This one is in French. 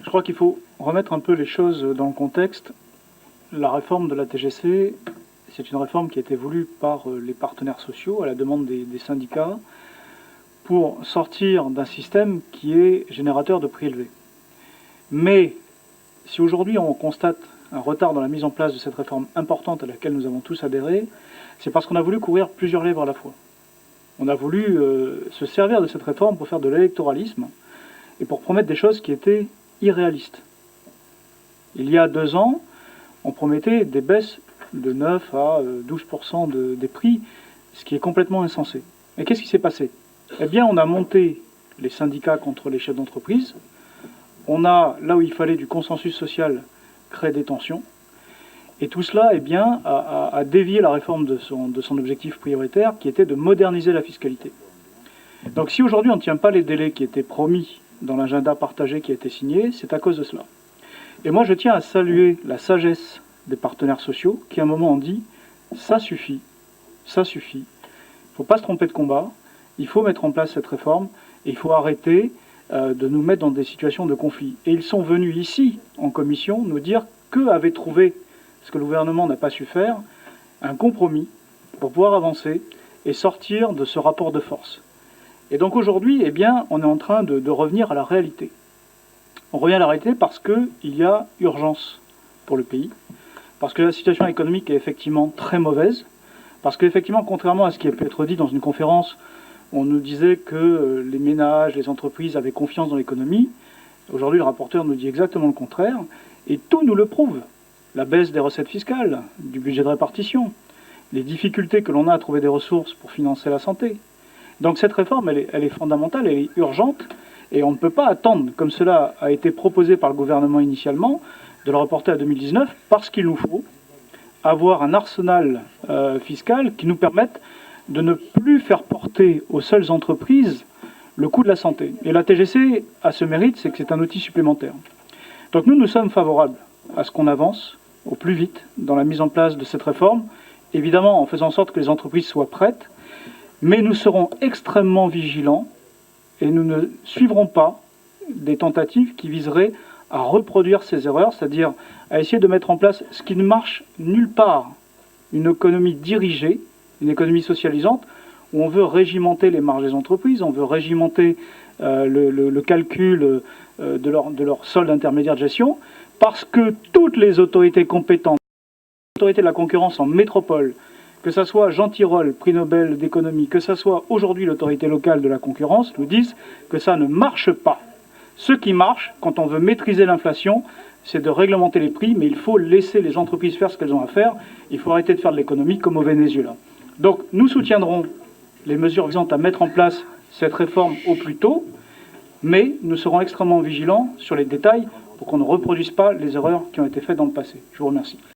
Je crois qu'il faut remettre un peu les choses dans le contexte. La réforme de la TGC, c'est une réforme qui a été voulue par les partenaires sociaux à la demande des syndicats pour sortir d'un système qui est générateur de prix élevés. Mais si aujourd'hui on constate un retard dans la mise en place de cette réforme importante à laquelle nous avons tous adhéré, c'est parce qu'on a voulu couvrir plusieurs lèvres à la fois. On a voulu se servir de cette réforme pour faire de l'électoralisme et pour promettre des choses qui étaient irréalistes. Il y a 2 ans, on promettait des baisses de 9 à 12% des prix, ce qui est complètement insensé. Et qu'est-ce qui s'est passé? Eh bien, on a monté les syndicats contre les chefs d'entreprise. On a, là où il fallait du consensus social, créé des tensions. Et tout cela, eh bien, a dévié la réforme de son objectif prioritaire, qui était de moderniser la fiscalité. Donc si aujourd'hui on ne tient pas les délais qui étaient promis dans l'agenda partagé qui a été signé, c'est à cause de cela. Et moi je tiens à saluer la sagesse des partenaires sociaux qui à un moment ont dit « ça suffit, ça suffit, il ne faut pas se tromper de combat, il faut mettre en place cette réforme et il faut arrêter de nous mettre dans des situations de conflit ». Et ils sont venus ici, en commission, nous dire qu'eux avaient trouvé, ce que le gouvernement n'a pas su faire, un compromis pour pouvoir avancer et sortir de ce rapport de force. Et donc aujourd'hui, eh bien, on est en train de revenir à la réalité. On revient à la réalité parce qu'il y a urgence pour le pays, parce que la situation économique est effectivement très mauvaise, parce qu'effectivement, contrairement à ce qui a pu être dit dans une conférence, on nous disait que les ménages, les entreprises avaient confiance dans l'économie. Aujourd'hui, le rapporteur nous dit exactement le contraire, et tout nous le prouve. La baisse des recettes fiscales, du budget de répartition, les difficultés que l'on a à trouver des ressources pour financer la santé. Donc cette réforme, elle est fondamentale, elle est urgente, et on ne peut pas attendre, comme cela a été proposé par le gouvernement initialement, de le reporter à 2019, parce qu'il nous faut avoir un arsenal fiscal qui nous permette de ne plus faire porter aux seules entreprises le coût de la santé. Et la TGC a ce mérite, c'est que c'est un outil supplémentaire. Donc nous sommes favorables à ce qu'on avance au plus vite dans la mise en place de cette réforme, évidemment en faisant en sorte que les entreprises soient prêtes, mais nous serons extrêmement vigilants et nous ne suivrons pas des tentatives qui viseraient à reproduire ces erreurs, c'est-à-dire à essayer de mettre en place ce qui ne marche nulle part, une économie dirigée, une économie socialisante, où on veut régimenter les marges des entreprises, on veut régimenter le calcul de leur solde intermédiaire de gestion, parce que toutes les autorités compétentes, l'autorité de la concurrence en métropole, que ce soit Jean Tirole, prix Nobel d'économie, que ce soit aujourd'hui l'autorité locale de la concurrence, nous disent que ça ne marche pas. Ce qui marche, quand on veut maîtriser l'inflation, c'est de réglementer les prix, mais il faut laisser les entreprises faire ce qu'elles ont à faire. Il faut arrêter de faire de l'économie comme au Venezuela. Donc nous soutiendrons les mesures visant à mettre en place cette réforme au plus tôt, mais nous serons extrêmement vigilants sur les détails pour qu'on ne reproduise pas les erreurs qui ont été faites dans le passé. Je vous remercie.